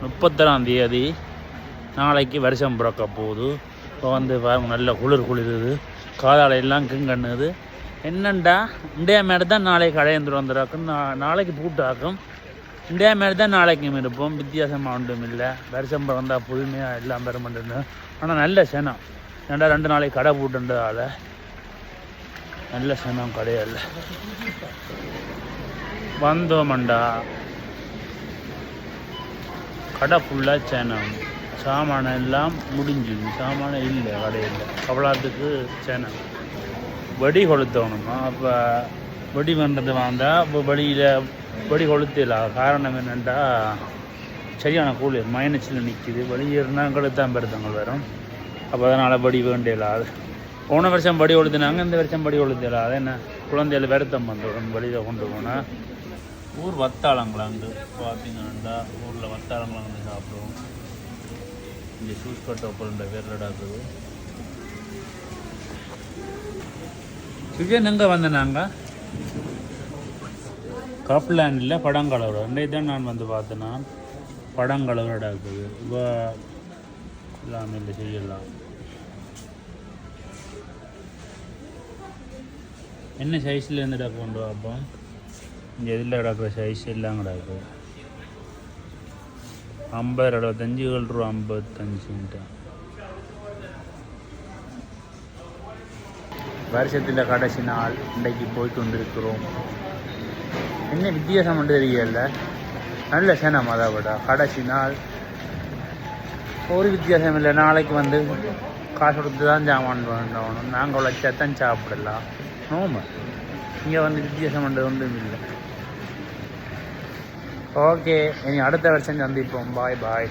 31 நாளைக்கு வருஷம் பிறக்க போகுது. இப்போ வந்து நல்ல குளிருது, காதால எல்லாம் கிங்கண்ணுது. என்னண்டா இந்தியா மாரி தான் நாளைக்கு கடையந்துட்டு வந்துடாக்கும், நாளைக்கு பூட்டாக்கும். இந்தியா மாரி தான் நாளைக்கும் இருப்போம், வித்தியாசமாக ஒன்றும் இல்லை. வருஷம் பிறந்தால் புதுமையாக எல்லாம் பெறமாட்டேன்னு. ஆனால் நல்ல சேனம் ஏன்டா 2 நாளைக்கு கடை பூட்டுன்றதால நல்ல சேனம் கடையல்ல. வந்தோமண்டா கடை ஃபுல்லாக சேனம், சாமானம் எல்லாம் முடிஞ்சுது, சாமானம் இல்லை கடையில். அவ்வளோத்துக்கு சேனம் வெடி கொளுத்தணுமா. அப்போ வெடி பண்ணுறது வந்தால் இப்போ வெடி கொளுத்தலாம். காரணம் என்னென்னா சரியான கூலியர் மைனஸில் நிற்கிது, வெளியேறினா தான் பெருத்தவங்க வரும். அப்போ அதனால் வெடி வேண்டியலாது. போன வருஷம் படி கொளுத்தினாங்க, இந்த வருஷம் படி கொளுத்தலாது. என்ன குழந்தைகள் வருத்தம் வந்துடும் வெளியில் கொண்டு போனால். ஊர் வத்தாளங்களாண்டு பார்த்தீங்கன்னா ஊரில் வத்தாளங்களாண்டு சாப்பிடுவோம். இங்கே சூஸ் கட்டோப்பல்ன்ற பேர் நடக்குது. விஜயன் எங்கே வந்தேன் நாங்கள் கப்லேண்டில் படங்களோட தான் நான் வந்து பார்த்தேன்னா படங்களோட இருக்குது. இப்போ எல்லாமே இல்லை செய்யலாம். என்ன சைஸில் இருந்து கொண்டு பார்ப்போம். இங்கே எதில் கிடக்கிற சைஸ் எல்லாம் கிடக்கு. 50 75 ரூபா 55. வருஷத்தில் கடைசி நாள் இன்றைக்கு போய் கொண்டிருக்கிறோம். என்ன வித்தியாசம் மட்டும் தெரியல, நல்ல சேனம். அதை விட கடைசி நாள் ஒரு வித்தியாசம் இல்லை. நாளைக்கு வந்து காசு கொடுத்து தான் சாமான் பண்ணணும், நாங்கள் உழைச்சா தான் சாப்பிடலாம். நோம்பு இங்கே வந்து வித்தியாசம் பண்ணுறது ஒன்றும் இல்லை. ஓகே, இனி அடுத்த வருஷம் சந்திப்போம். பாய் பாய்.